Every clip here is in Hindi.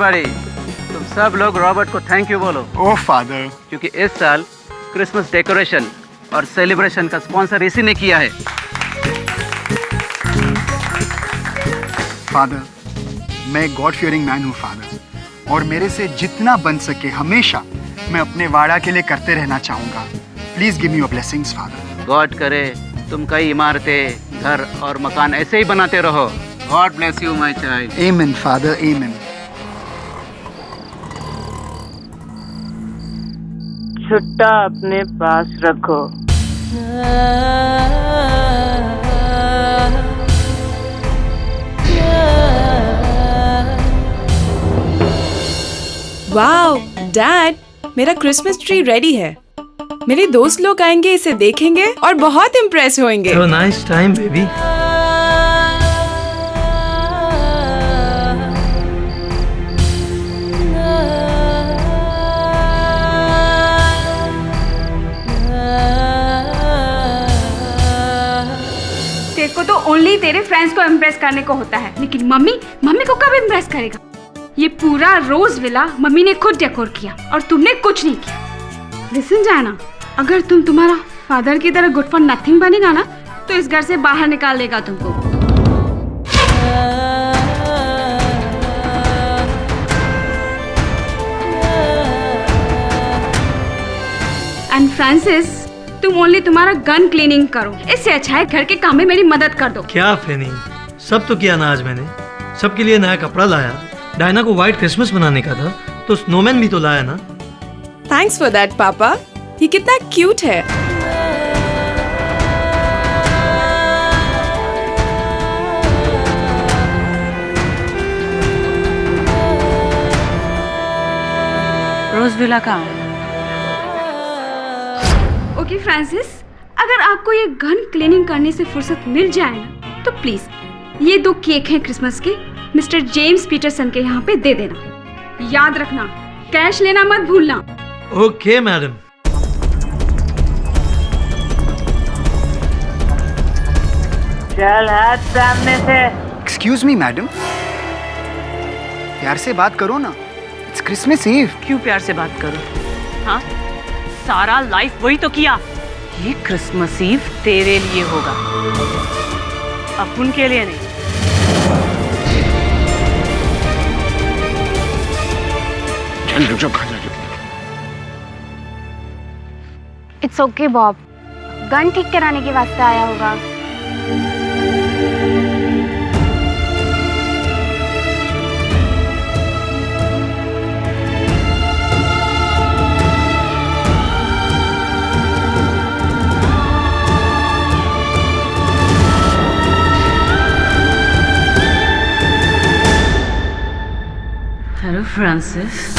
एवरीबॉडी, तुम सब लोग रॉबर्ट को थैंक यू बोलो। ओह फादर, क्योंकि इस साल क्रिसमस डेकोरेशन और सेलिब्रेशन का स्पॉन्सर इसी ने किया है। फादर, मैं गॉड फियरिंग मैन हूँ फादर, और मेरे से जितना बन सके हमेशा मैं अपने वाड़ा के लिए करते रहना चाहूँगा। Please give me your blessings father. God करे तुम कई इमारतें, घर और मकान ऐसे ही बनाते रहो। God bless you my child. आमीन फादर, आमीन। छुट्टा अपने पास रखो। वाओ डैड, मेरा क्रिसमस ट्री रेडी है। मेरे दोस्त लोग आएंगे, इसे देखेंगे और बहुत इम्प्रेस होंगे। Have a nice time, baby. तेरे को तो ओनली तेरे फ्रेंड्स को इम्प्रेस करने को होता है, लेकिन मम्मी को कब इम्प्रेस करेगा? ये पूरा रोज विला मम्मी ने खुद डेकोर किया और तुमने कुछ नहीं किया। लिसन जाना, अगर तुम्हारा फादर की तरह गुड फॉर नथिंग बनेगा ना, तो इस घर से बाहर निकाल देगा तुमको। एंड फ्रांसिस, तुम ओनली तुम्हारा गन क्लीनिंग करो, इससे अच्छा है घर के काम में मेरी मदद कर दो। क्या फेनी, सब तो किया ना आज मैंने। सबके लिए नया कपड़ा लाया, डायना को व्हाइट क्रिसमस मनाने का था तो स्नोमैन भी तो लाया ना। थैंक्स फॉर दैट पापा, ये कितना क्यूट है। रोज विला कहाँ है? ओके फ्रांसिस, अगर आपको ये गन क्लीनिंग करने से फुर्सत मिल जाए ना, तो प्लीज ये 2 केक हैं क्रिसमस के, मिस्टर जेम्स पीटरसन के यहाँ पे दे देना। याद रखना, कैश लेना मत भूलना। Okay madam. चल हाथ सामने से। एक्सक्यूज मी मैडम, प्यार से बात करो ना, इट्स क्रिसमस ईव। क्यों प्यार से बात करो? हाँ, सारा लाइफ वही तो किया। ये क्रिसमस ईव तेरे लिए होगा, अपन के लिए नहीं। चल रुक जाओ, खा जा। इट्स ओके बॉब, गन ठीक कराने के वास्ते आया होगा। Hello Francis.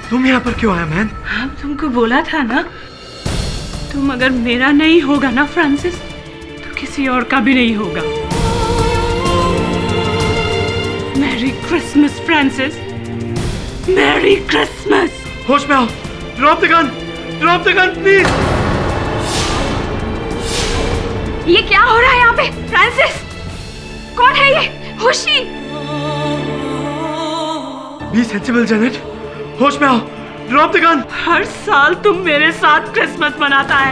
तुम यहाँ पर क्यों आया मैन? हाँ, तुमको बोला था ना, तुम अगर मेरा नहीं होगा ना फ्रांसिस, तो किसी और का भी नहीं होगा। Merry Christmas Francis, merry Christmas. होश में आओ, ड्रॉप द गन प्लीज। ये क्या हो रहा है यहाँ पे? फ्रांसिस, कौन है ये? होशी। बी सेंसिबल जेनेट, होश में आओ, ड्रॉप द गन। हर साल तुम मेरे साथ क्रिसमस मनाता है,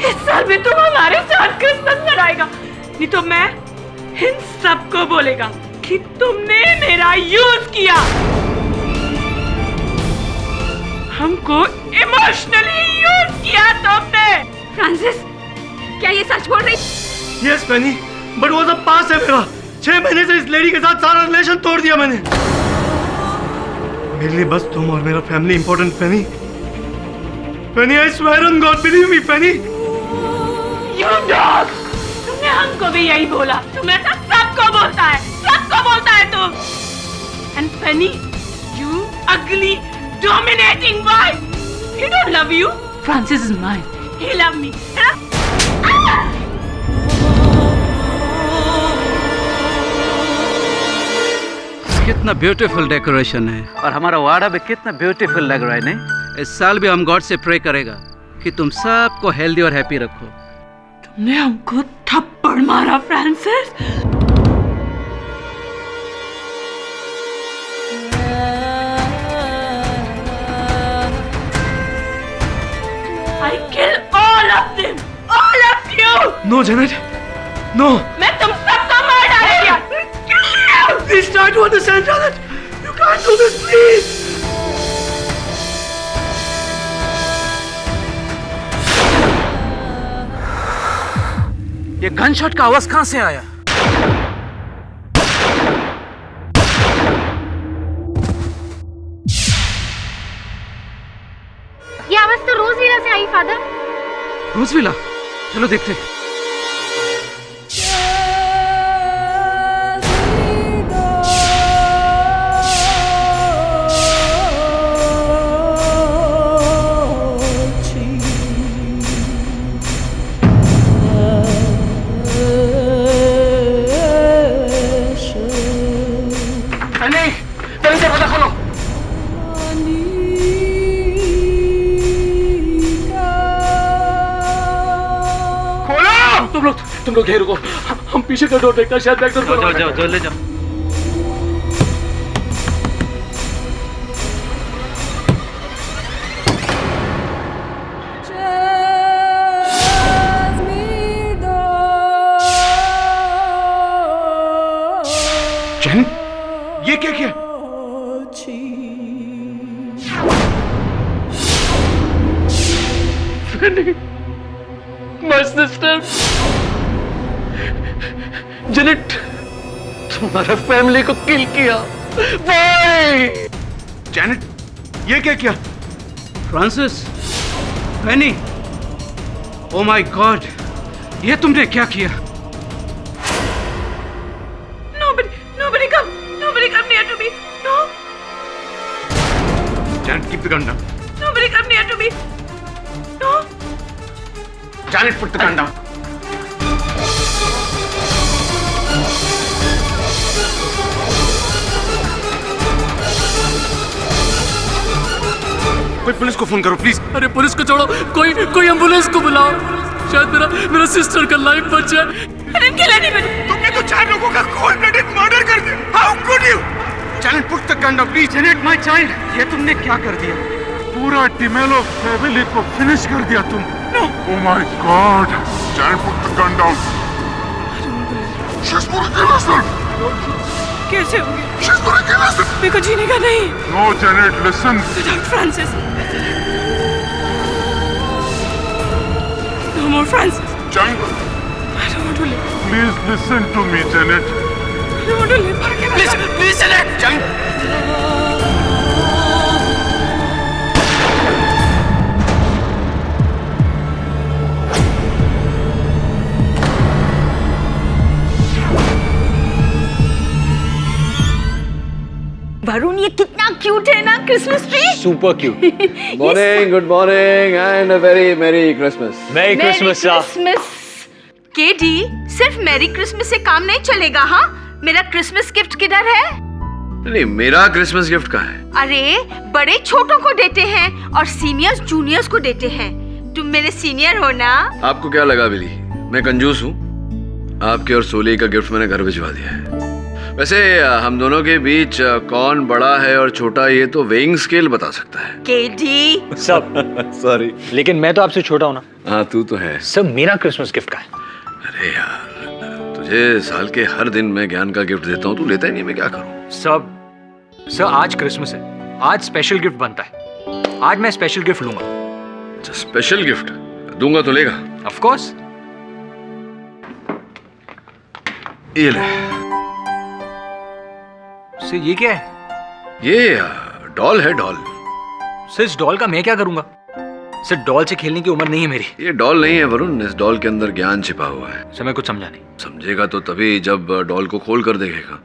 इस साल भी तुम हमारे साथ क्रिसमस मनाएगा, नहीं तो मैं इन सबको बोलेगा कि तुमने मेरा यूज किया, हमको इमोशनली यूज किया तुमने। फ्रांसिस, क्या ये सच बोल रही? यस पेनी, बट वो सब पास है मेरा। 6 महीने से इस लेडी के साथ सारा रिलेशन तोड़ दिया मैंने। मेरे लिए बस तुम और मेरा family important Penney. Penney, I swear on God, believe me Penney. You dog! तुमने हमको भी यही बोला, तुम ऐसा सबको बोलता है, सबको बोलता है तुम। And Penny, you ugly, dominating wife. He don't love you. Francis is mine. He love me. कितना ब्यूटीफुल डेकोरेशन है और हमारा वाड़ा भी कितना ब्यूटीफुल लग रहा है। नहीं, इस साल भी हम गॉड से प्रे करेगा कि तुम सबको हेल्दी और हैप्पी रखो। तुमने हमको थप्पड़ मारा Francis. I kill all of them, all of you. No, Janet. No. मैं तुम सबको मार डालूंगा। Please try to understand, Janet. You can't do this, please. ये गनशॉट का आवाज कहां से आया? ये आवाज तो रोज विला से आई फादर। रोजविला, चलो देखते हैं। जल्दी से पता खोलो। खोलो! तुम लोग यहीं रुको। हम पीछे का डोर देखते हैं, शायद बैक डोर पर। जाओ ले जाओ। जैन, ये क्या किया? My sister, जेनेट, तुम्हारा फैमिली को किल किया। Why? जेनेट, ये क्या किया? Francis, Penney, oh my God, ये तुमने क्या किया? Nobody come near to me. No. Janet, keep the gun down. Nobody come near to me. No. Janet, put the gun down. कोई पुलिस को फोन करो प्लीज। अरे पुलिस को छोड़ो, कोई एम्बुलेंस को बुलाओ, शायद मेरा सिस्टर का लाइफ बच जाए। I didn't kill anybody. तुमने तो 4 लोगों का cold blooded मर्डर कर दिया। How could you? Janet, put the gun down, please. Janet, my child, ये तुमने क्या कर दिया? पूरा टिमेलो फैमिली को फिनिश कर दिया तुम। Oh my God! Janet, put the gun down. She's gonna kill herself. कैसे होगी? She's gonna kill herself. मेरे को जीने का नहीं। No, Janet, listen. Without Francis. No more Francis. Janet, I don't want to live. please listen to me, Janet. I don't want to live. Please, Janet. Janet. Varun, ये कितना क्यूट है ना Christmas tree. Super cute. Morning, good morning, and a very Merry Christmas. Merry Christmas, Christmas. KD, सिर्फ मैरी क्रिसमस से काम नहीं चलेगा। हाँ, मेरा क्रिसमस गिफ्ट किधर है? नहीं, मेरा क्रिसमस गिफ्ट कहाँ है? अरे बड़े छोटों को देते हैं और सीनियर्स जूनियर्स को देते हैं। तुम मेरे सीनियर हो ना। आपको क्या लगा बिली, मैं कंजूस हूँ? आपके और सोली का गिफ्ट मैंने घर भिजवा दिया है। वैसे हम दोनों के बीच कौन बड़ा है और छोटा, ये तो वेइंग स्केल बता सकता है। केडी सब सॉरी, लेकिन मैं तो आपसे छोटा हूँ ना। हाँ तू तो है। सब मेरा क्रिसमस गिफ्ट का है। अरे यार, तुझे साल के हर दिन मैं ज्ञान का गिफ्ट देता हूँ, तू लेता ही नहीं, मैं क्या करूँ? सर आज क्रिसमस है, आज स्पेशल गिफ्ट बनता है। आज मैं स्पेशल गिफ्ट लूंगा। अच्छा, स्पेशल गिफ्ट दूंगा तो लेगा? Of course. ये ले। सर ये क्या है? ये डॉल है, डॉल। सर इस डॉल का मैं क्या करूंगा? सर डॉल से खेलने की उम्र नहीं है मेरी। ये डॉल नहीं है वरुण, इस डॉल के अंदर ज्ञान छिपा हुआ है। सर मैं कुछ समझा नहीं। समझेगा तो तभी जब डॉल को खोल कर देखेगा।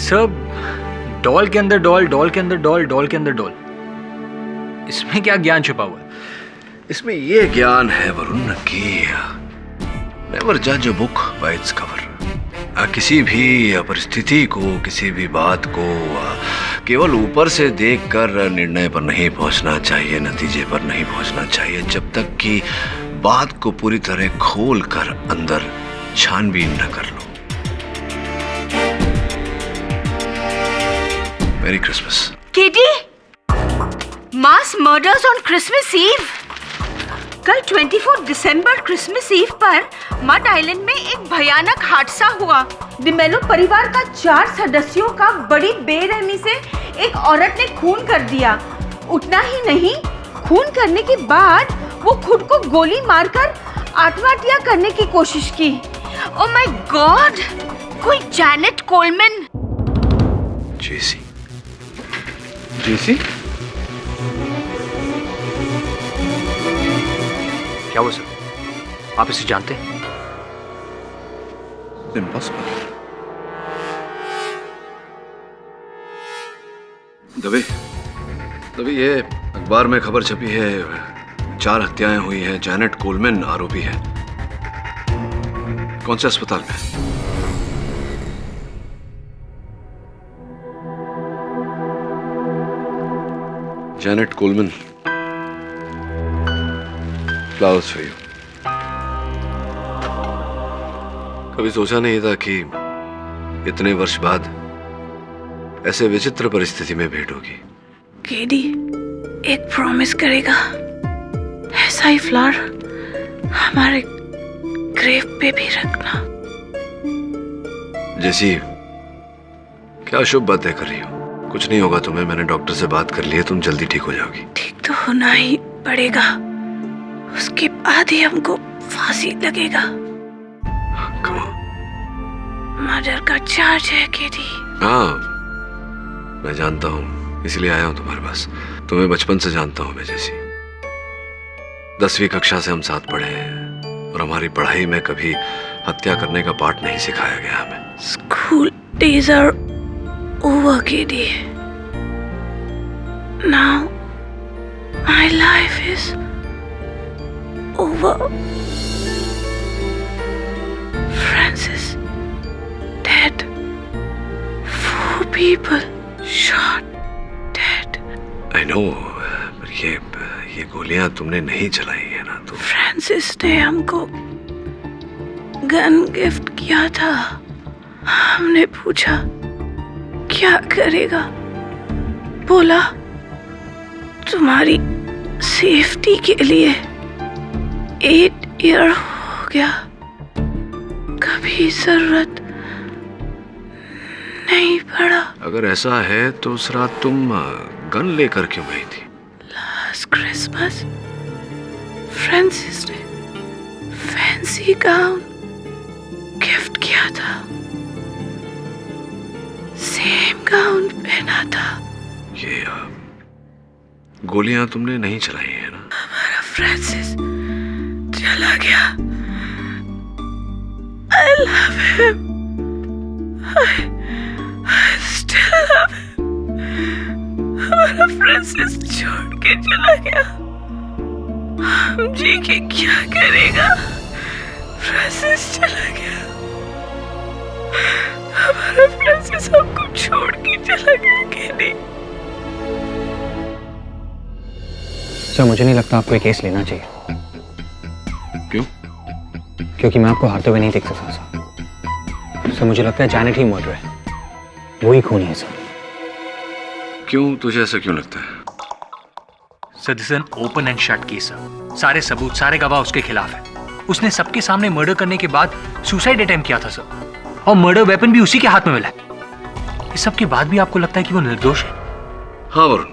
सब डॉल के अंदर डॉल, डॉल के अंदर डॉल, डॉल के अंदर डॉल, इसमें क्या ज्ञान छुपा हुआ है? इसमें ये ज्ञान है वरुण कि नेवर जज a book by its cover. किसी भी परिस्थिति को, किसी भी बात को केवल ऊपर से देखकर निर्णय पर नहीं पहुंचना चाहिए, नतीजे पर नहीं पहुंचना चाहिए, जब तक कि बात को पूरी तरह खोल कर अंदर छानबीन न कर लो। Merry Christmas. KD, mass murders on Christmas eve. कल 24 दिसंबर क्रिसमस ईव पर मड आइलैंड में एक भयानक हादसा हुआ। डिमेलो परिवार का 4 सदस्यों का बड़ी बेरहमी से एक औरत ने खून कर दिया। उतना ही नहीं, खून करने के बाद वो खुद को गोली मारकर आत्महत्या करने की कोशिश की। ओह माय गॉड, कोई जैनेट कोलमैन। जेसी। जेसी? क्या हुआ सर? आप इसे जानते हैं? इम्पॉसिबल। दबे ये अखबार में खबर छपी है, 4 हत्याएं हुई हैं, जैनेट कोलमैन आरोपी है। कौन से अस्पताल में? Janet Coleman, flowers for you. कभी सोचा नहीं था कि इतने वर्ष बाद ऐसे विचित्र परिस्थिति में भेंट होगी। केडी, एक प्रॉमिस करेगा, ऐसा ही फ्लावर हमारे ग्रेव पे भी रखना। जैसी क्या शुभ बातें कर रही हो? कुछ नहीं होगा तुम्हें, मैंने डॉक्टर से बात कर ली है, तुम जल्दी ठीक हो जाओगी। ठीक तो होना ही पड़ेगा, उसके बाद ही हमको फांसी लगेगा। मर्डर का चार्ज है केडी। हाँ, मैं जानता हूँ, इसलिए आया हूँ तुम्हारे पास। तुम्हें बचपन से जानता हूँ मैं जैसी। 10वीं कक्षा से हम साथ पढ़े हैं और हमारी पढ़ाई में कभी हत्या करने का पाठ नहीं सिखाया गया हमें। School days are over K D. Now my life is over. Francis dead. 4 people shot dead. I know, पर ये गोलियां तुमने नहीं चलाई है ना? तो फ्रांसिस ने हमको गन गिफ्ट किया था। हमने पूछा क्या करेगा, बोला तुम्हारी सेफ्टी के लिए 8 ईयर हो गया, कभी जरूरत नहीं पड़ा। अगर ऐसा है तो उस रात तुम गन लेकर क्यों गई थी? लास्ट क्रिसमस फ्रांसिस ने फैंसी गाउन गिफ्ट किया था, सेम गाउन पहना था। ये गोलियां तुमने नहीं चलाई है ना? हमारा फ्रांसिस चला गया। I love him. I still love him. हमारा फ्रांसिस छोड़ के चला गया। हम जी के क्या करेगा? फ्रांसिस चला गया। हमारा फ्रांसिस हमको छोड़ के चला गया। केडी, सर मुझे नहीं लगता आपको ये केस लेना चाहिए। क्यों? क्योंकि मैं आपको हारते हुए नहीं देख सकता सर। मुझे लगता है जैनेट ही मर्डर है, वही खूनी है सर। क्यों, तुझे ऐसा क्यों लगता है? Sir this is an open and shut case sir. सारे सबूत, सारे गवाह उसके खिलाफ है। उसने सबके सामने मर्डर करने के बाद सुसाइड अटेम्प्ट किया था सर, और मर्डर वेपन भी उसी के हाथ में मिला है। इस सब के बाद भी आपको लगता है कि वो निर्दोष है? हाँ वरुण,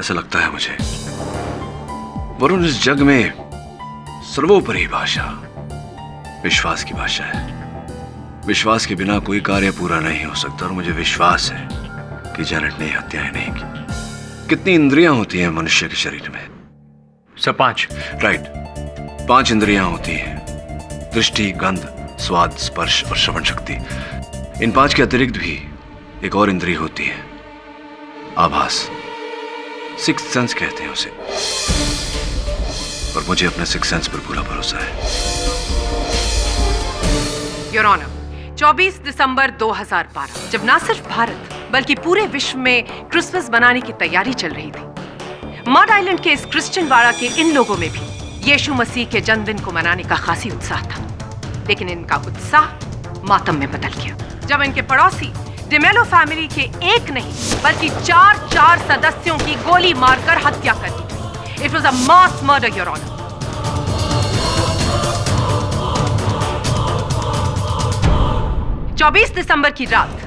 ऐसा लगता है मुझे। वरुण, इस जग में सर्वोपरि भाषा विश्वास की भाषा है। विश्वास के बिना कोई कार्य पूरा नहीं हो सकता, और मुझे विश्वास है कि जैनेट ने हत्याएं नहीं की। कितनी इंद्रियां होती हैं मनुष्य के शरीर में? सर 5। राइट, 5 इंद्रियां होती हैं, दृष्टि, गंध, स्वाद, स्पर्श और श्रवण शक्ति। इन 5 के अतिरिक्त भी एक और इंद्रिय होती है, आभास, 6th सेंस कहते हैं उसे। और मुझे अपने 6th सेंस पर पूरा भरोसा है। योर ऑनर, 24 दिसंबर 2012 जब ना सिर्फ भारत बल्कि पूरे विश्व में क्रिसमस मनाने की तैयारी चल रही थी, मड आइलैंड के इस क्रिश्चियन वाड़ा के इन लोगों में भी यीशु मसीह के जन्मदिन को मनाने का खासी उत्साह था। लेकिन इनका उत्साह मातम में बदल गया जब इनके पड़ोसी डिमेलो फैमिली के एक नहीं बल्कि चार सदस्यों की गोली मारकर हत्या कर दी। It was a mass murder your honour. 24 दिसंबर की रात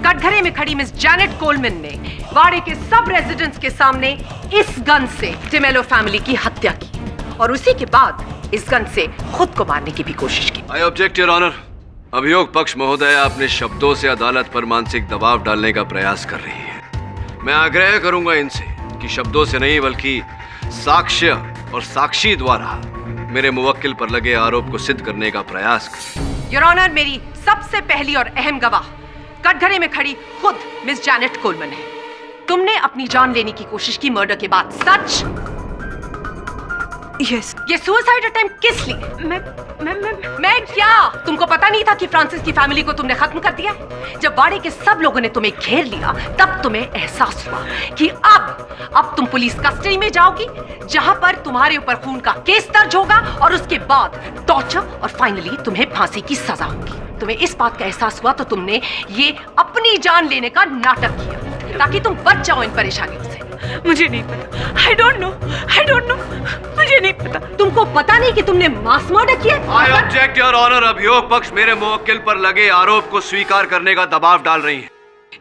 कटघरे में खड़ी मिस जैनेट कोलमैन ने वाड़े के सब रेजिडेंट्स के सामने इस गन से डिमेलो फैमिली की हत्या की और उसी के बाद इस गन से खुद को मारने की भी कोशिश की। I object your honour. अभियोग पक्ष महोदय अपने शब्दों से अदालत पर मानसिक दबाव डालने का प्रयास कर रही है। मैं आग्रह करूंगा इनसे कि शब्दों से नहीं बल्कि साक्ष्य और साक्षी द्वारा मेरे मुवक्किल पर लगे आरोप को सिद्ध करने का प्रयास करें। योर ऑनर, मेरी सबसे पहली और अहम गवाह कटघरे में खड़ी खुद मिस जैनेट कोलमैन है। तुमने अपनी जान लेने की कोशिश की मर्डर के बाद, सच? यस। ये सुसाइड अटेम्प्ट किस लिए? मैं क्या? तुमको पता नहीं था कि फ्रांसिस की फैमिली को तुमने खत्म कर दिया? जब वाड़े के सब लोगों ने तुम्हें घेर लिया तब तुम्हें एहसास हुआ कि अब तुम पुलिस कस्टडी में जाओगी जहां पर तुम्हारे ऊपर खून का केस दर्ज होगा और उसके बाद टॉर्चर और फाइनली तुम्हें फांसी की सजा होगी। तुम्हें इस बात का एहसास हुआ तो तुमने ये अपनी जान लेने का नाटक किया ताकि तुम बच जाओ इन परेशानियों से। मुझे नहीं पता। I don't know. मुझे नहीं पता। तुमको पता नहीं कि तुमने मास मर्डर किया? I object your honour. अभियोग पक्ष मेरे मुवक्किल पर लगे आरोप को स्वीकार करने का दबाव डाल रही है।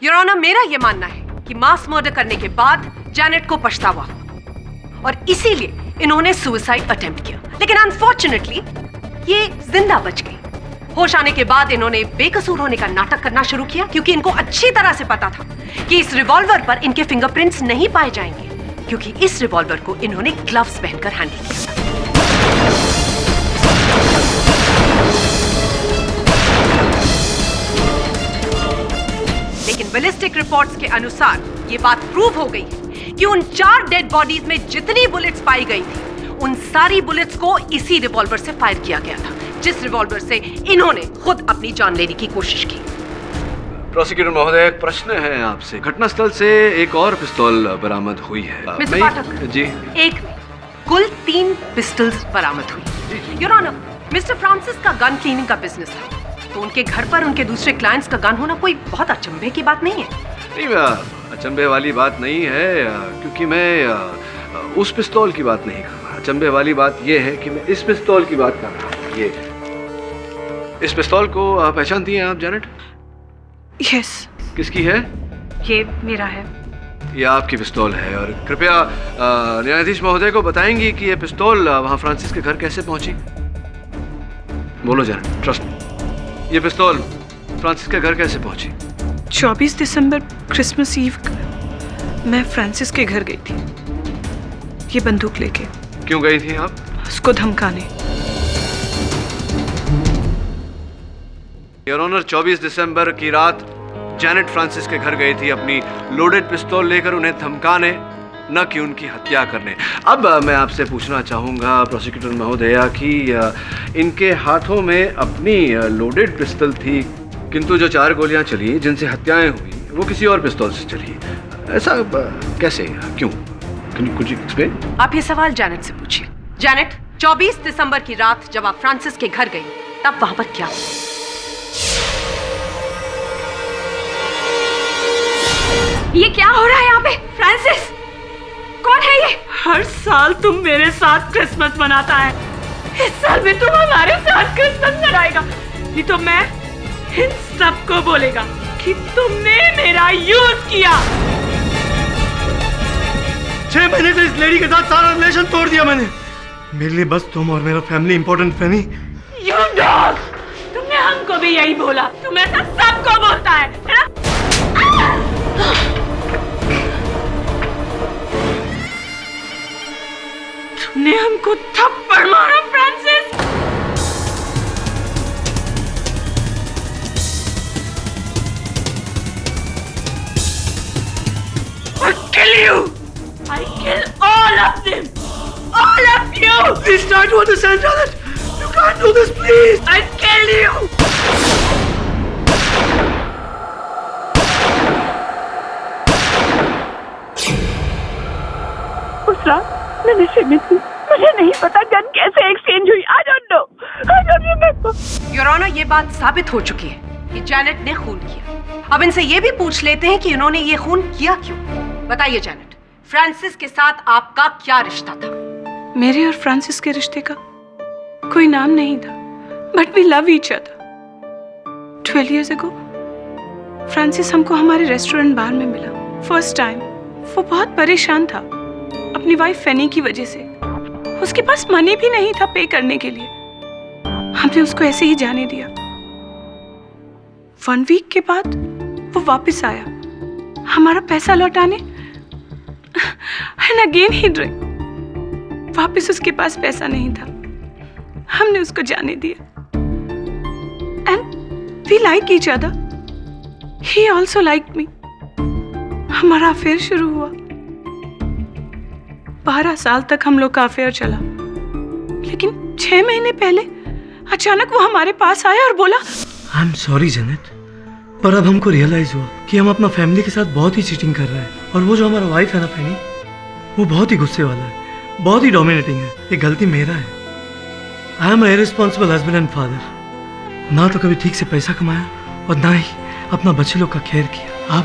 योर ऑनर, मेरा यह मानना है कि मास मर्डर करने के बाद जैनेट को पछतावा हुआ और इसीलिए इन्होंने सुसाइड अटेम्प्ट किया। लेकिन अनफॉर्चुनेटली ये जिंदा बच गई। होश आने के बाद इन्होंने बेकसूर होने का नाटक करना शुरू किया क्योंकि इनको अच्छी तरह से पता था कि इस रिवॉल्वर पर इनके फिंगरप्रिंट्स नहीं पाए जाएंगे क्योंकि इस रिवॉल्वर को इन्होंने ग्लव्स पहनकर हैंडल किया था। लेकिन बैलिस्टिक रिपोर्ट्स के अनुसार ये बात प्रूव हो गई कि उन 4 डेड बॉडीज में जितनी बुलेट्स पाई गई थी उन सारी बुलेट्स को इसी रिवॉल्वर से फायर किया गया था जिस रिवॉल्वर से इन्होंने खुद अपनी जान लेने की कोशिश की। प्रोसिक्यूटर महोदय, एक प्रश्न है आपसे। घटनास्थल से एक और पिस्तौल बरामद हुई है। मिस्टर पाठक जी, एक कुल 3 पिस्टल्स बरामद हुई। योर ऑनर, मिस्टर फ्रांसिस का गन क्लीनिंग का बिजनेस था तो उनके घर पर उनके दूसरे क्लाइंट्स का गन होना कोई बहुत अचंभे की बात नहीं है। नहीं, अचंभे वाली बात नहीं है क्योंकि मैं उस पिस्तौल की बात नहीं कर रहा। अचंभे वाली बात यह है कि मैं इस पिस्तौल की बात कर रहा हूँ। ये इस पिस्तौल को पहचानती हैं आप जैनेट? यस। किसकी है? ये मेरा है। ये आपकी पिस्तौल है और कृपया न्यायाधीश महोदय को बताएंगी कि ये पिस्तौल वहाँ फ्रांसिस के घर कैसे पहुंची? बोलो जैनेट, ट्रस्ट। ये पिस्तौल फ्रांसिस के घर कैसे पहुंची? 24 दिसंबर क्रिसमस ईव को मैं फ्रांसिस के घर गई थी ये बंदूक लेके। क्यों गई थी आप? उसको धमकाने। योर ऑनर, 24 दिसंबर की रात जैनेट फ्रांसिस के घर गई थी अपनी लोडेड पिस्तौल लेकर उन्हें धमकाने, न कि उनकी हत्या करने। अब मैं आपसे पूछना चाहूँगा प्रोसिक्यूटर महोदया कि इनके हाथों में अपनी लोडेड पिस्तौल थी किंतु जो 4 गोलियां चली जिनसे हत्याएं हुई वो किसी और पिस्तौल से चली। ऐसा कैसे? क्यों? कुछ एक्सप्लेन? आप ये सवाल जैनेट से पूछिए। जैनेट, 24 दिसंबर की रात जब आप फ्रांसिस के घर गई तब वहां पर क्या? ये क्या हो रहा है यहाँ पे? फ्रांसिस कौन है ये? हर साल तुम मेरे साथ क्रिसमस मनाता है, इस साल भी तुम हमारे साथ क्रिसमस मनाएगा। नहीं तो मैं इन सबको बोलेगा कि तुमने मेरा यूज किया। 6 महीने से इस लेडी के साथ सारा रिलेशन तोड़ दिया मैंने। मेरे लिए बस तुम और मेरा family important Fanny. You dog! तुमने हमको भी यही बोला। तुम ऐसा सबको बोलता है ना? तुमने हमको थप्पड़ मारा Francis. I kill you. I kill all of them. All of you. Please try to understand, Janet. You can't do this, please. I kill you. मैं नशे में थी, मुझे नहीं पता गन कैसे एक्सचेंज हुई। I don't know। Your honour, ये बात साबित हो चुकी है कि जैनेट ने खून किया। अब इनसे ये भी पूछ लेते हैं कि इन्होंने ये खून किया क्यों। बताइए जैनेट, फ्रांसिस के साथ आपका क्या रिश्ता था? मेरे और फ्रांसिस के रिश्ते का कोई नाम नहीं था, but we love each other. 12 years ago Francis हमको हमारे रेस्टोरेंट बार में मिला फर्स्ट टाइम। वो बहुत परेशान था अपनी वाइफ फेनी की वजह से। उसके पास मनी भी नहीं था पे करने के लिए। हमने उसको ऐसे ही जाने दिया। 1 week के बाद वो वापस आया हमारा पैसा लौटाने। And again he drink. वापस उसके पास पैसा नहीं था, हमने उसको जाने दिया। And we like each other, he also like me. हमारा अफेयर शुरू हुआ। 12 साल तक हम लोग का अफेयर चला, लेकिन 6 महीने पहले अचानक वो हमारे पास आया और बोला, आई एम सॉरी जैनेट, पर अब हमको रियलाइज हुआ कि हम अपना फैमिली के साथ बहुत ही चीटिंग कर रहे हैं। और वो जो हमारा वाइफ है ना फेनी, वो बहुत ही गुस्से वाला है, बहुत ही डोमिनेटिंग है। ये गलती मेरा है। I am irresponsible husband and father. ना तो कभी ठीक से पैसा कमाया और ना ही अपना बच्चे लोग का केयर किया।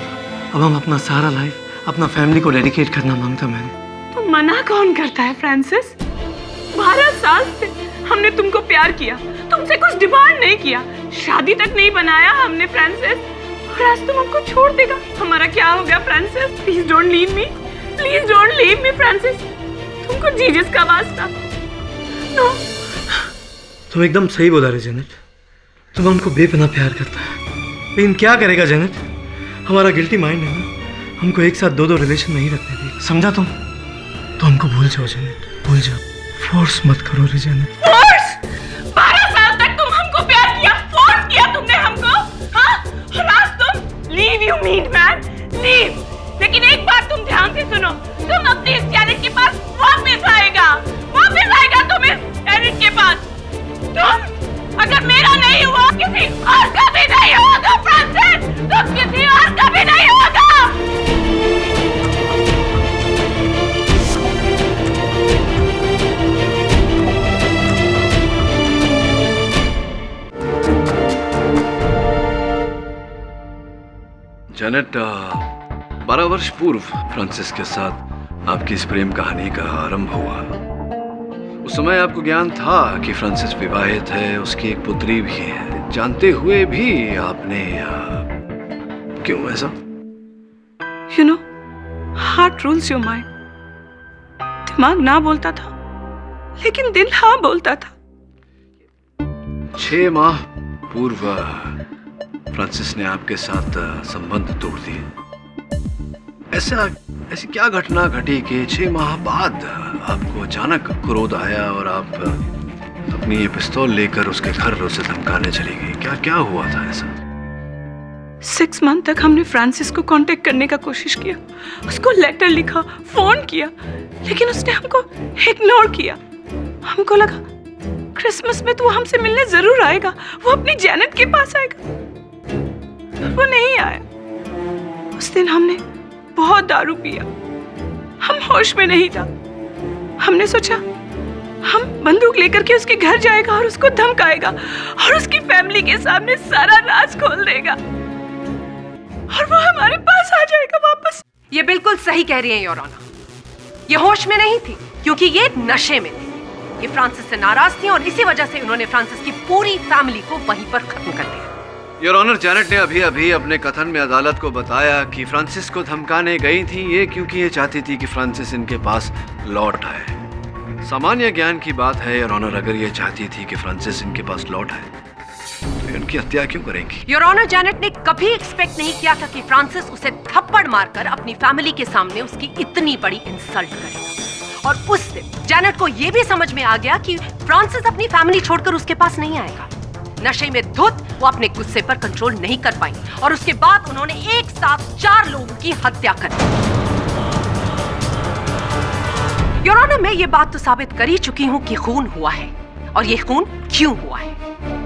अब हम अपना सारा लाइफ अपना फैमिली को डेडिकेट करना मांगता मैंने। तो मना कौन करता है फ्रांसिस? 12 साल से हमने तुमको प्यार किया, तुमसे कुछ डिमांड नहीं किया, शादी तक नहीं बनाया हमने फ्रांसिस, और आज तुम हमको छोड़ देगा। हमारा क्या हो गया Francis? Please don't leave me, please don't leave me Francis. तुमको जीसस का वास्ता। नो। तुम एकदम सही बोला रे जैनेट, तुम हमको बेपनाह प्यार करता है, लेकिन क्या करेगा जैनेट, हमारा गिल्टी माइंड है ना, हमको एक साथ 2 रिलेशन नहीं रखने दे। समझा तुम? तो हमको भूल जाओ जैनेट, भूल जाओ। फोर्स मत करो रे जैनेट। फोर्स? 12 साल तक तुम हमको प्यार किया, फोर्स किया तुमने हमको, हाँ? और आज तुम leave, you mean man, leave. लेकिन एक बात तुम ध्यान से सुनो, तुम अपने इस जैनेट के पास वापस आएगा तुम इस जैनेट के पास। तुम अगर मेरा नहीं हुआ, किसी और का भी नहीं होगा फ्रांसिस, तुम किसी और का भी नहीं होगा। जैनेट, 12 वर्ष पूर्व फ्रांसिस के साथ आपकी इस प्रेम कहानी का आरंभ हुआ। उस समय आपको ज्ञान था कि फ्रांसिस विवाहित है, उसकी एक पुत्री भी है। जानते हुए भी आपने क्यों ऐसा? You know, heart rules your mind. दिमाग ना बोलता था, लेकिन दिल हाँ बोलता था। 6 माह पूर्व फ्रांसिस ने आपके साथ संबंध तोड़ दिए। ऐसी क्या घटना घटी कि 6 माह बाद आपको अचानक क्रोध आया और आप अपनी ये पिस्तौल लेकर उसके घर उसे धमकाने चली गई? क्या हुआ था ऐसा? 6 मंथ तक हमने फ्रांसिस को कांटेक्ट करने का कोशिश किया, उसको लेटर लिखा, फोन किया, लेकिन उसने हमको इग्नोर किया। हमको लगा क्रिसमस में तो वो हमसे मिलने जरूर आएगा, वो अपनी जैनेट के पास आएगा। वो नहीं आया। उस दिन हमने बहुत दारू पिया, हम होश में नहीं था। हमने सोचा हम बंदूक लेकर के उसके घर जाएगा और उसको धमकाएगा और उसकी फैमिली के सामने सारा राज खोल देगा और वो हमारे पास आ जाएगा वापस। ये बिल्कुल सही कह रही है योर ऑनर। ये होश में नहीं थी क्योंकि ये नशे में थी। ये फ्रांसिस से नाराज थी और इसी वजह से उन्होंने फ्रांसिस की पूरी फैमिली को वहीं पर खत्म कर दिया। योर ऑनर, जैनेट ने अभी अपने कथन में अदालत को बताया कि फ्रांसिस को धमकाने गई थी ये क्योंकि ये चाहती थी कि फ्रांसिस इनके पास लौट आए। सामान्य ज्ञान की बात है योर ऑनर, अगर ये चाहती थी कि फ्रांसिस इनके पास लौट आए तो उनकी हत्या क्यों करेंगी? योर ऑनर, जैनेट ने कभी एक्सपेक्ट नहीं किया था कि फ्रांसिस उसे थप्पड़ मारकर अपनी फैमिली के सामने उसकी इतनी बड़ी इंसल्ट करेगा। और उस दिन जैनेट को यह भी समझ में आ गया कि फ्रांसिस अपनी फैमिली छोड़कर उसके पास नहीं आएगा। नशे में धुत वो अपने गुस्से पर कंट्रोल नहीं कर पाई और उसके बाद उन्होंने एक साथ 4 लोगों की हत्या कर दी। योर ऑनर, मैं ये बात तो साबित कर ही चुकी हूं कि खून हुआ है और ये खून क्यों हुआ है।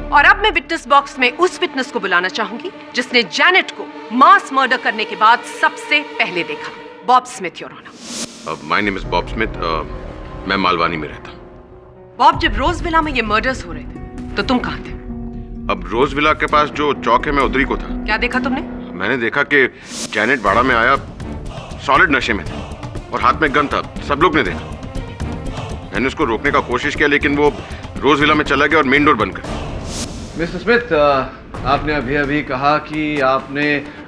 और अब मैं विटनेस बॉक्स में उस विटनेस को बुलाना चाहूंगी जिसने जैनेट को मास मर्डर करने के बाद सबसे पहले देखा। Bob Smith, your honour. My name is Bob Smith. मैं मालवानी में रहता हूँ। बॉब, जब रोज विला में ये मर्डर्स हो रहे थे तो तुम कहाँ थे? अब रोज विला के पास जो चौक है मैं उधर ही को था। क्या देखा तुमने? मैंने देखा कि जैनेट बाड़ा में आया, सॉलिड नशे में था और हाथ में गन था। सब लोग ने देखा। मैंने उसको रोकने का कोशिश किया लेकिन वो रोज विला में चला गया और मेन डोर बंद कर। मिस्टर स्मिथ, आपने अभी अभी कहा कि आपने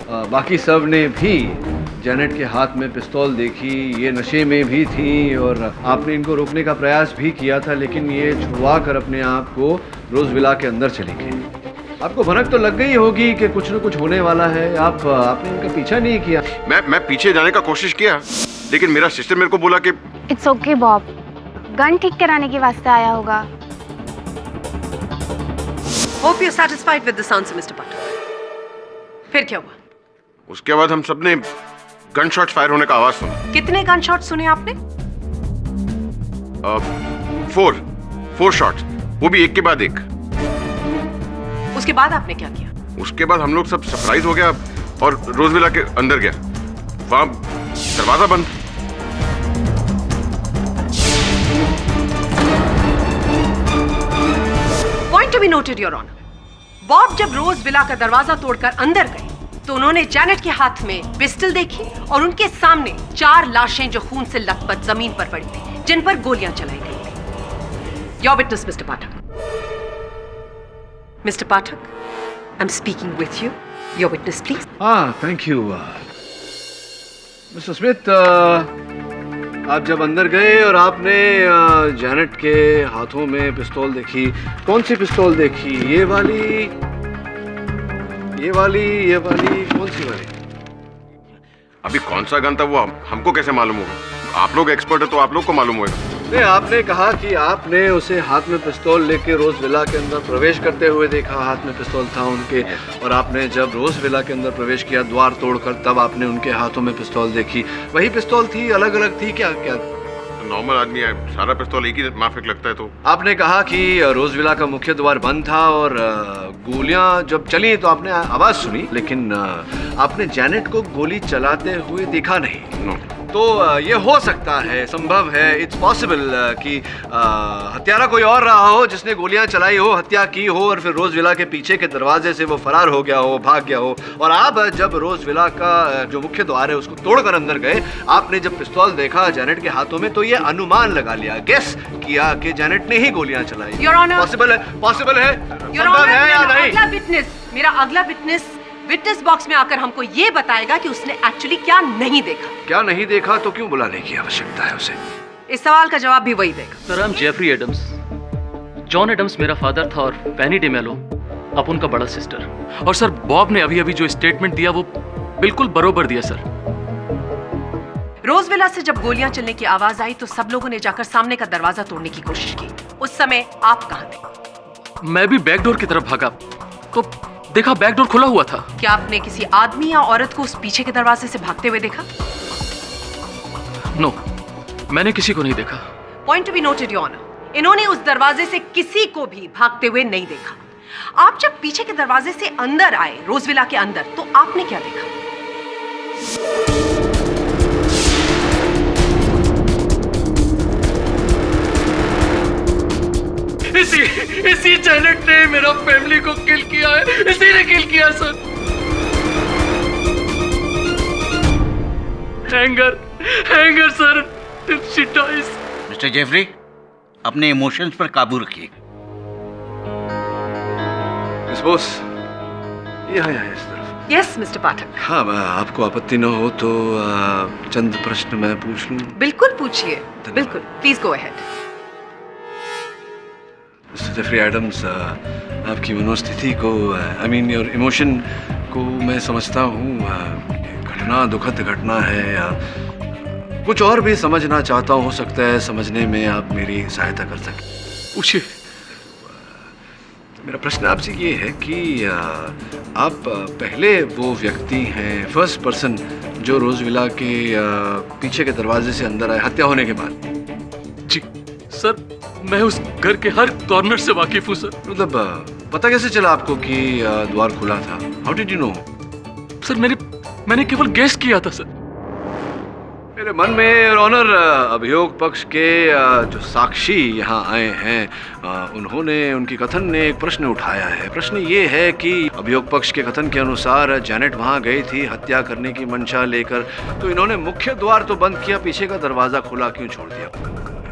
बाकी सब ने भी जैनेट के हाथ में पिस्तौल देखी, ये नशे में भी थी और आपने इनको रोकने का प्रयास भी किया था, लेकिन ये छुड़वा कर अपने आप को रोज विला के अंदर चली गई। आपको भनक तो लग गई होगी कि कुछ न कुछ होने वाला है। आपने इनका पीछा नहीं किया? मैं पीछे जाने का कोशिश किया लेकिन मेरा सिस्टर मेरे को बोला कि इट्स ओके बॉब, गन ठीक कराने के वास्ते आया होगा। Hope you satisfied with this answer mister Pathak. फिर क्या हुआ? उसके बाद हम सब ने गन शॉट्स फायर होने का आवाज सुना। कितने गन शॉट सुने आपने? 4 शॉट्स, वो भी एक के बाद एक। उसके बाद आपने क्या किया? उसके बाद हम लोग सब सरप्राइज हो गया और रोजविला के अंदर गया। वहां दरवाजा बंद। Point to be noted your honour. Bob जब रोज विला का दरवाजा तोड़कर अंदर गए तो उन्होंने जैनेट के हाथ में पिस्टल देखी और उनके सामने 4 लाशें जो खून से लथपथ जमीन पर पड़ी थी, जिन पर गोलियां चलाई गई थी। Your witness mister Pathak. Mister Pathak, I am speaking with you. Your witness please. Thank you mister Smith. आप जब अंदर गए और आपने जैनेट के हाथों में पिस्तौल देखी, कौन सी पिस्तौल देखी? ये वाली, कौन सी वाली? अभी कौन सा गन था वो हमको कैसे मालूम होगा? आप लोग एक्सपर्ट है तो आप लोग को मालूम होगा। नहीं, आपने कहा कि आपने उसे हाथ में पिस्तौल लेके रोज विला के अंदर प्रवेश करते हुए देखा। हाथ में पिस्तौल था उनके, और आपने जब रोज विला के अंदर प्रवेश किया द्वार तोड़कर, तब आपने उनके हाथों में पिस्तौल देखी। वही पिस्तौल थी, अलग अलग थी? क्या नॉर्मल आदमी है, सारा पिस्तौल एक ही माफिक लगता है। तो आपने कहा कि रोज विला का मुख्य द्वार बंद था और गोलियां जब चली तो आपने आवाज सुनी, लेकिन आपने जैनेट को गोली चलाते हुए देखा नहीं। तो ये हो सकता है, संभव है, इट्स पॉसिबल कि हत्यारा कोई और रहा हो जिसने गोलियां चलाई हो, हत्या की हो और फिर रोज विला के पीछे के दरवाजे से वो फरार हो गया हो, भाग गया हो। और आप जब रोज विला का जो मुख्य द्वार है उसको तोड़कर अंदर गए, आपने जब पिस्तौल देखा जैनेट के हाथों में, तो ये अनुमान लगा लिया, गेस किया कि जैनेट ने ही गोलियां चलाई। योर ऑनर, पॉसिबल है, संभव है या नहीं? मेरा अगला विटनेस बॉक्स में आकर हमको ये बताएगा कि उसने एक्चुअली क्या नहीं देखा। क्या नहीं देखा तो क्यों बुलाने की आवश्यकता है उसे? इस सवाल का जवाब भी वही देगा। Sir, I am Jeffrey Adams. John Adams मेरा फादर था और फैनी डेमेलो अब उनका बड़ा सिस्टर। और सर, बॉब ने अभी अभी जो स्टेटमेंट दिया वो बिल्कुल बरोबर दिया सर। रोजविला से जब गोलियां चलने की आवाज आई तो सब लोगों ने जाकर सामने का दरवाजा तोड़ने की कोशिश की। उस समय आप कहां थे? मैं भी बैकडोर की तरफ भागा तो देखा बैकडोर खुला हुआ था। क्या आपने किसी आदमी या औरत को उस पीछे के दरवाजे से भागते हुए देखा? नो, मैंने किसी को नहीं देखा। Point to be noted your honour, इन्होंने उस दरवाजे से किसी को भी भागते हुए नहीं देखा। आप जब पीछे के दरवाजे से अंदर आए, रोजविला के अंदर, तो आपने क्या देखा? इसी जैनेट ने मेरा फैमिली को किल किया है। इसी ने किल किया sir. Hang her sir, she dies. Mister Jeffrey, अपने इमोशंस पर काबू रखिए। मिस बॉस, यहाँ इस तरफ। Yes mister Pathak. हाँ, आपको आपत्ति न हो तो चंद प्रश्न मैं पूछ लूं? बिल्कुल पूछिए, बिल्कुल, please go ahead. Mister Jeffrey Adams, आपकी मनोस्थिति को, आई मीन योर इमोशन को मैं समझता हूँ। घटना दुखद घटना है या कुछ और भी समझना चाहता हूँ, हो सकता है समझने में आप मेरी सहायता कर सकें। पूछिए। मेरा प्रश्न आपसे ये है कि आप पहले वो व्यक्ति हैं, फर्स्ट पर्सन, जो रोजविला के पीछे के दरवाजे से अंदर आए हत्या होने के बाद? जी सर, मैं उस घर के हर कॉर्नर से वाकिफ हूँ सर। मतलब पता कैसे चला आपको कि द्वार खुला था? How did you know? Sir, मैंने केवल गेस किया था सर। मेरे मन में योर ऑनर अभियोग पक्ष के जो साक्षी यहाँ आए हैं उन्होंने उनकी कथन ने एक प्रश्न उठाया है। प्रश्न ये है कि अभियोग पक्ष के कथन के अनुसार जैनेट वहाँ गई थी हत्या करने की मंशा लेकर, तो इन्होंने मुख्य द्वार तो बंद किया, पीछे का दरवाजा खुला क्यों छोड़ दिया?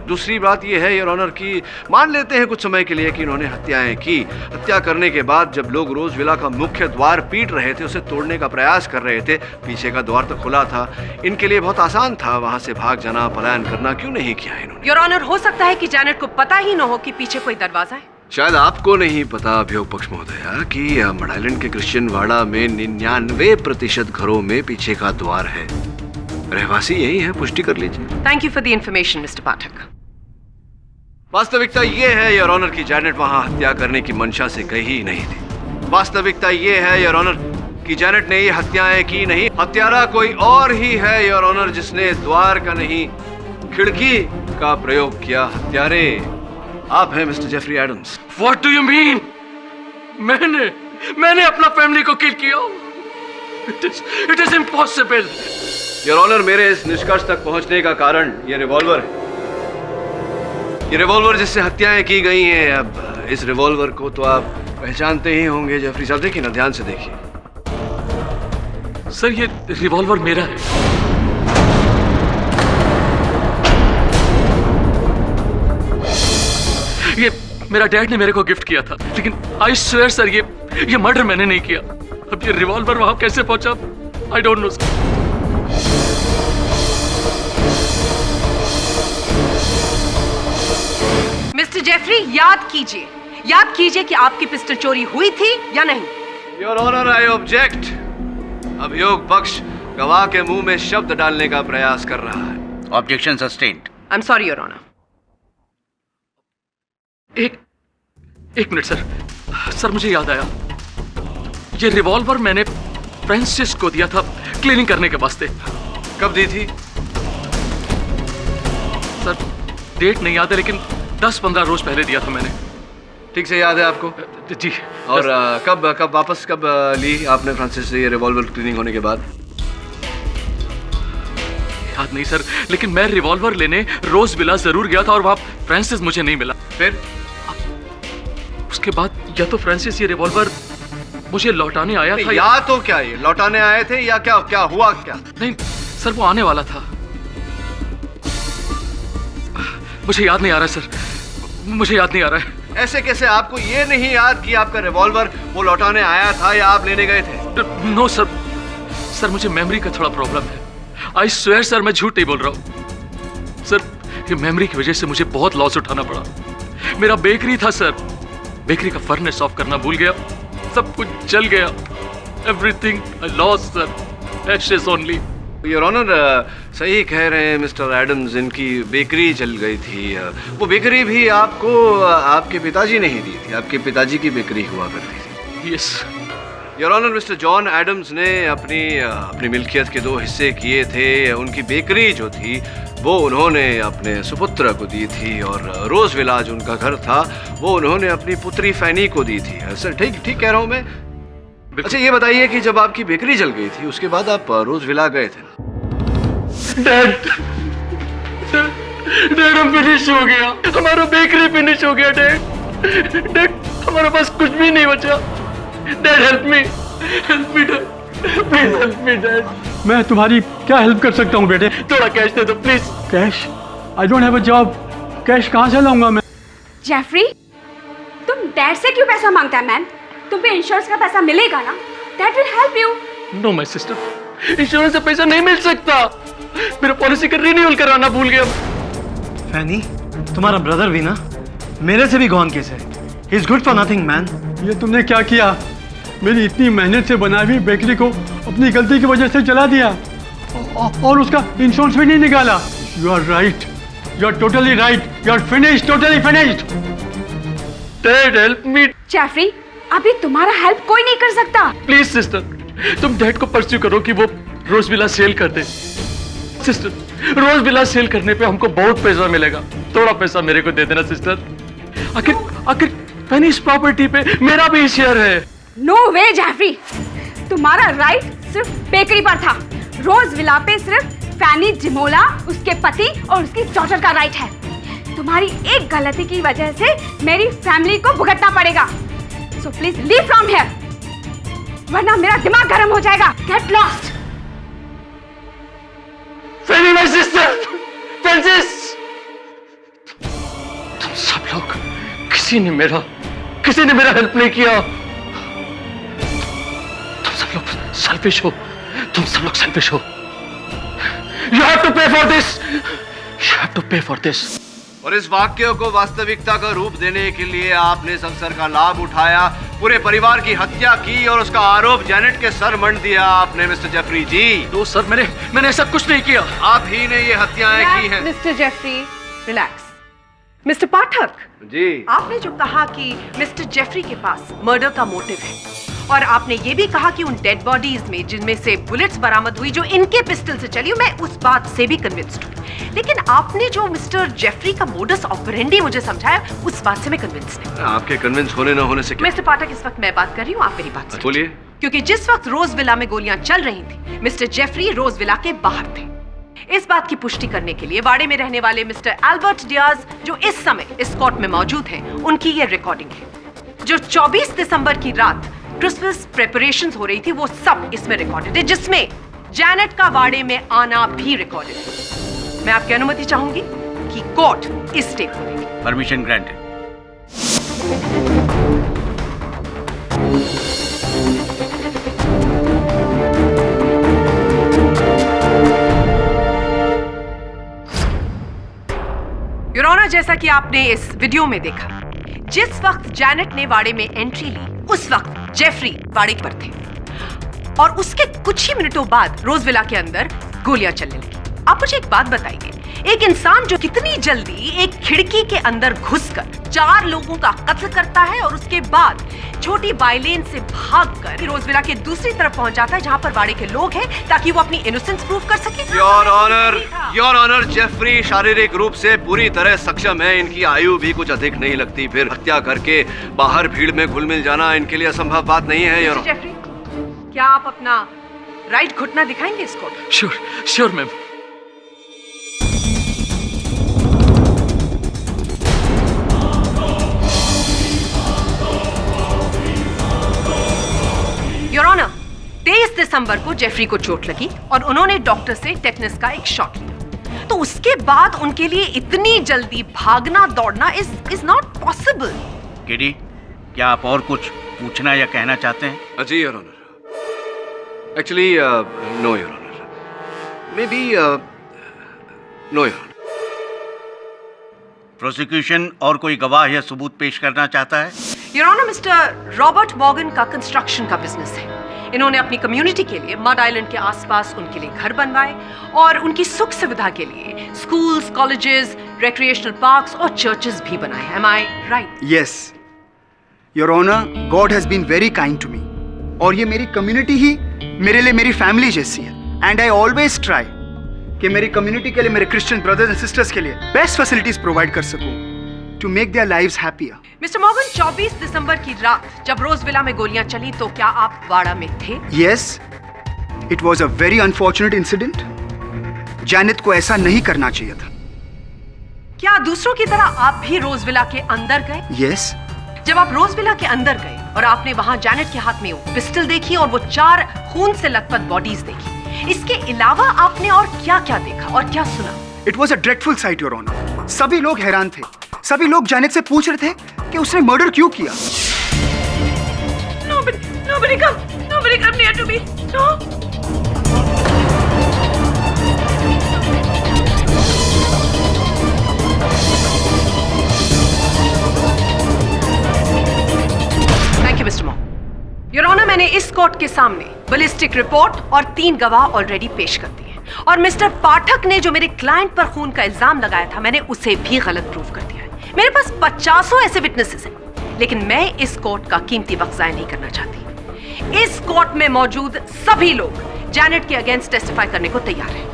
दूसरी बात यह है योर ऑनर कि मान लेते हैं कुछ समय के लिए कि इन्होंने हत्याएं की, हत्या करने के बाद जब लोग रोज विला का मुख्य द्वार पीट रहे थे, उसे तोड़ने का प्रयास कर रहे थे, पीछे का द्वार तो खुला था, इनके लिए बहुत आसान था वहां से भाग जाना, पलायन करना, क्यों नहीं किया इन्होंने? योर ऑनर, हो सकता है कि जैनेट को पता ही न हो कि पीछे कोई दरवाजा है। शायद आपको नहीं पता अभियोग पक्ष महोदया कि मडाइलैंड के क्रिश्चियन वाड़ा में 99% घरों में पीछे का द्वार है। रहवासी यही है, पुष्टि कर लीजिए। Thank you for the information mister Pathak. वास्तविकता ये है योर ऑनर की जैनेट वहां हत्या करने की मंशा से गई ही नहीं थी। वास्तविकता ये है योर ऑनर कि जैनेट ने ये हत्याएं की नहीं, हत्यारा कोई और ही है योर ऑनर, जिसने द्वार का नहीं खिड़की का प्रयोग किया। हत्यारे आप हैं mister Jeffrey Adams. What do you mean? मैंने अपना फैमिली को किल किया? It is impossible. Your honour, मेरे इस निष्कर्ष तक पहुंचने का कारण ये रिवॉल्वर है। ये रिवॉल्वर जिससे हत्याएं की गई हैं। अब इस रिवॉल्वर को तो आप पहचानते ही होंगे जेफरी साहब, देखिए ना, ध्यान से देखिए। सर ये रिवॉल्वर मेरा है। ये मेरा डैड ने मेरे को गिफ्ट किया था, लेकिन आई स्वेयर सर ये मर्डर मैंने नहीं किया। अब ये रिवॉल्वर वहां कैसे पहुंचा, I don't know sir. Mister Jeffrey, याद कीजिए कि आपकी पिस्टल चोरी हुई थी या नहीं। Your honour, I object. अभियोग पक्ष गवाह के मुंह में शब्द डालने का प्रयास कर रहा है। Objection sustained. I am sorry your honour. एक मिनट सर, मुझे याद आया। ये रिवॉल्वर मैंने फ्रांसिस को दिया था क्लीनिंग करने के वास्ते। कब दी थी? सर डेट नहीं याद है, लेकिन 10-15 रोज पहले दिया था मैंने। ठीक से याद है आपको? जी। और कब वापस ली आपने फ्रांसिस से ये रिवॉल्वर क्लीनिंग होने के बाद? याद नहीं सर, लेकिन मैं रिवॉल्वर लेने रोज विला जरूर गया था और वहां फ्रांसिस मुझे नहीं मिला। फिर उसके बाद या तो फ्रांसिस ये रिवॉल्वर मुझे लौटाने आया था या तो क्या ये लौटाने आए थे या क्या हुआ क्या? नहीं सर, वो आने वाला था। मुझे याद नहीं आ रहा है सर, मुझे याद नहीं आ रहा है। ऐसे कैसे आपको ये नहीं याद कि आपका रिवॉल्वर वो लौटाने आया था या आप लेने गए थे? नो सर, मुझे मेमोरी का थोड़ा प्रॉब्लम है। आई स्वेयर सर, मैं झूठ नहीं बोल रहा हूँ सर। ये मेमोरी की वजह से मुझे बहुत लॉस उठाना पड़ा। मेरा बेकरी था सर, बेकरी का फर्नेस ऑफ करना भूल गया, सब कुछ जल गया। Everything I lost sir, ashes only. Your honour, सही कह रहे हैं मिस्टर एडम्स, इनकी बेकरी जल गई थी। वो बेकरी भी आपको आपके पिताजी ने ही दी थी, आपके पिताजी की बेकरी हुआ करती थी। Yes your honour, mister John Adams ने अपनी मिल्कियत के 2 हिस्से किए थे। उनकी बेकरी जो थी वो उन्होंने अपने सुपुत्र को दी थी, और रोज विला जो उनका घर था वो उन्होंने अपनी पुत्री फैनी को दी थी। सर ठीक कह रहा हूँ मैं? अच्छा ये बताइए कि जब आपकी बेकरी जल गई थी उसके बाद आप रोज विला गए थे? डैड हम फिनिश हो गया, हमारा बेकरी फिनिश हो गया। डैड हमारे पास कुछ भी नहीं बचा। Dad help me dad, please help me dad. मैं तुम्हारी क्या हेल्प कर सकता हूँ बेटे? थोड़ा कैश दे दो please. Cash? I don't have a job, cash कहाँ से लाऊंगा मैं? जेफरी, तुम डैड से क्यों पैसा मांगता है मैन? तुम पे इंश्योरेंस का पैसा मिलेगा ना, that will help you. No my sister, insurance से पैसा नहीं मिल सकता। मेरा पॉलिसी का रिन्यूअल कराना भूल गया। फैनी, तुम्हारा ब्रदर भी ना मेरे से भी गॉन केस है। He is good for nothing man. ये तुमने क्या किया? मेरी इतनी मेहनत से बनाई हुई बेकरी को अपनी गलती की वजह से जला दिया, और उसका इंश्योरेंस भी नहीं निकाला। You are right, you are totally right, you are finished, totally finished. Dad help me. Jeffrey, अभी तुम्हारा हेल्प कोई नहीं कर सकता। प्लीज सिस्टर, तुम डैड को परस्यू करो कि वो रोज विला सेल कर दे। सिस्टर, रोज विला सेल करने पे हमको बहुत पैसा मिलेगा, थोड़ा पैसा मेरे को दे देना सिस्टर। आखिर फैनीज प्रॉपर्टी पे मेरा भी शेयर है। नो वे जेफरी, तुम्हारा राइट सिर्फ बेकरी पर था, रोज विला पे सिर्फ फैनी जिमोला, उसके पति और उसकी डॉटर का राइट है। तुम्हारी एक गलती की वजह से मेरी फैमिली को भुगतना पड़ेगा। So please leave from here, वरना मेरा दिमाग गर्म हो जाएगा। Get lost. Fanny my sister, Francis, तुम सब लोग, किसी ने मेरा हेल्प नहीं किया। तुम सब लोग सेल्फिश हो, तुम सब लोग सेल्फिश हो। You have to pay for this. You have to pay for this. और इस वाक्य को वास्तविकता का रूप देने के लिए आपने इस अवसर का लाभ उठाया, पूरे परिवार की हत्या की और उसका आरोप जैनेट के सर मंड दिया आपने मिस्टर जेफरी जी। तो सर मैंने ऐसा कुछ नहीं किया। आप ही ने ये हत्याएं की हैं। Mister Jeffrey, relax. Mister Pathak ji, आपने जो कहा कि मिस्टर जेफरी के पास मर्डर का मोटिव है, और आपने ये भी कहा कि उन डेड बॉडीज में जिनमें से बुलेट्स बरामद हुई जो इनके पिस्टल से चली, मैं उस बात से भी कन्विंस्ड हूँ। लेकिन आपने जो मिस्टर जेफरी का मोडस ऑपरेंडी मुझे समझाया, उस बात से मैं कन्विंस नहीं। आपके कन्विंस होने न होने से क्या? मिस्टर पाठक, इस वक्त मैं बात कर रही हूँ, आप मेरी बात सुनिए। बोलिए। क्योंकि जिस वक्त रोज विला में गोलियां चल रही थी, मिस्टर जेफरी रोज विला के बाहर थे। इस बात की पुष्टि करने के लिए वाड़े में रहने वाले मिस्टर एल्बर्ट डियाज, जो इस समय इस कोर्ट में मौजूद हैं, उनकी ये रिकॉर्डिंग है। जो 24 दिसंबर की रात क्रिसमस प्रेपरेशंस हो रही थी, वो सब इसमें रिकॉर्डेड है, जिसमें जैनेट का वाड़े में आना भी रिकॉर्डेड है। मैं आपकी अनुमति चाहूंगी कि कोर्ट इस टेप को देखे। Permission granted. योर ऑनर, जैसा कि आपने इस वीडियो में देखा, जिस वक्त जैनेट ने वाड़े में एंट्री ली, उस वक्त जेफरी वाड़े पर थे और उसके कुछ ही मिनटों बाद रोजविला के अंदर गोलियां चलने लगी। आप मुझे एक बात बताइए, एक इंसान जो कितनी जल्दी एक खिड़की के अंदर घुसकर 4 लोगों का कत्ल करता है और उसके बाद छोटी बाइलेन से भागकर रोजविला के दूसरी तरफ पहुंच जाता है जहां पर वाड़े के लोग हैं, ताकि वो अपनी इनोसेंस प्रूव कर सके। योर ऑनर, जेफरी शारीरिक रूप से पूरी तरह सक्षम है। इनकी आयु भी कुछ अधिक नहीं लगती, फिर हत्या करके बाहर भीड़ में घुल मिल जाना इनके लिए असंभव बात नहीं है। योर जेफरी, क्या आप अपना राइट घुटना दिखाएंगे इसको? Sure ma'am. योर ऑनर, 23 दिसंबर को जेफरी को चोट लगी और उन्होंने डॉक्टर से टेटनस का एक शॉट लिया। तो उसके बाद उनके लिए इतनी जल्दी भागना दौड़ना इज नॉट पॉसिबल। केडी, क्या आप और कुछ पूछना या कहना चाहते हैं? जी your honour. Actually no your honour. May be no your honour. Prosecution और कोई गवाह या सबूत पेश करना चाहता है? Your honour, mister Robert Morgan का कंस्ट्रक्शन का बिजनेस है। इन्होंने अपनी कम्युनिटी के लिए मड आइलैंड के आसपास उनके लिए घर बनवाए और उनकी सुख सुविधा के लिए स्कूल्स, कॉलेजेस, रिक्रिएशनल पार्क्स और चर्चेस भी बनाए। Am I right? Yes, Your Honor, God has been very kind to me. और ये मेरी कम्युनिटी ही मेरे लिए मेरी फैमिली जैसी है। एंड आई ऑलवेज ट्राई कि मेरी कम्युनिटी के लिए, मेरे क्रिश्चियन ब्रदर्स एंड सिस्टर्स के लिए बेस्ट फैसिलिटीज प्रोवाइड कर सकूं to make their lives happier. Mister Morgan, 24 दिसंबर की रात जब रोजविला में गोलियां चली, तो क्या आप वाड़ा में थे? Yes, it was a very unfortunate incident. Janet को ऐसा नहीं करना चाहिए था। क्या दूसरों की तरह आप भी रोजविला के अंदर गए? Yes. जब आप रोजविला के अंदर गए और आपने वहां जैनेट के हाथ में वो पिस्टल देखी और वो 4 खून से लथपथ बॉडीज देखी, इसके अलावा आपने और क्या-क्या देखा और क्या सुना? It was a dreadful sight, Your Honor. सभी लोग हैरान थे। सभी लोग जैनेट से पूछ रहे थे कि उसने मर्डर क्यों किया। Nobody come near to me. No. Thank you mister मॉ। योर ऑनर, मैंने इस कोर्ट के सामने बैलिस्टिक रिपोर्ट और 3 गवाह ऑलरेडी पेश कर दिए और मिस्टर पाठक ने जो मेरे क्लाइंट पर खून का इल्जाम लगाया था, मैंने उसे भी गलत प्रूव कर दिया है। मेरे पास 50 ऐसे विटनेसेस हैं, लेकिन मैं इस कोर्ट का कीमती वक्त ज़ाया नहीं करना चाहती। इस कोर्ट में मौजूद सभी लोग जैनेट के अगेंस्ट टेस्टिफाई करने को तैयार हैं।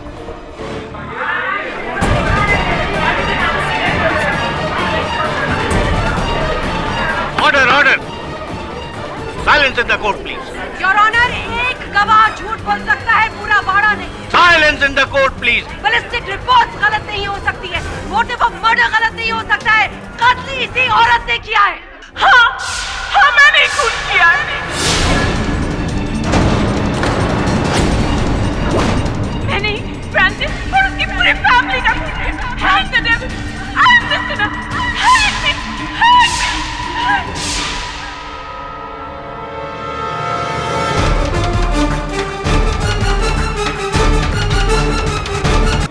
Order. Silence in the court please. Your honour, एक गवाह झूठ बोल सकता है, पूरा वाड़ा नहीं। Silence in the court please. Ballistic report गलत नहीं हो सकती है, मोटिव ऑफ मर्डर गलत नहीं हो सकता है, कत्ल इसी औरत ने किया है। हाँ मैंने खून किया है। मैंने फ्रांसिस और उसकी पूरी फैमिली का खून किया। Hang the devil! I am the sinner! Hang me! Hang me!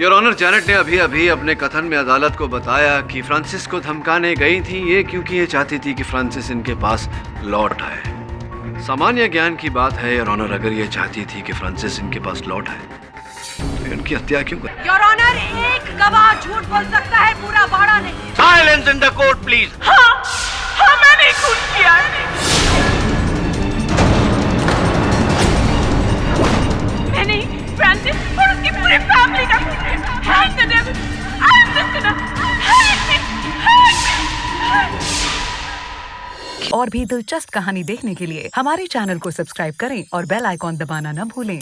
Your honour, Janet ने अभी अभी अपने कथन में अदालत को बताया कि फ्रांसिस को धमकाने गई थी ये क्योंकि ये चाहती थी कि फ्रांसिस इनके पास लौट आए। सामान्य ज्ञान की बात है योर ऑनर, अगर ये चाहती थी कि फ्रांसिस इनके पास लौट आए तो इनकी हत्या क्यों कर? योर ऑनर, एक गवाह झूठ बोल सकता है, पूरा बाड़ा नहीं। Silence in the court please. हाँ मैंने खून किया है। मैंने फ्रांसिस और उसकी पूरी फैमिली का खून किया। Hang the devil! I am the sinner! Hang me! Hang me! और भी दिलचस्प कहानी देखने के लिए हमारे चैनल को सब्सक्राइब करें और बेल आइकॉन दबाना न भूलें।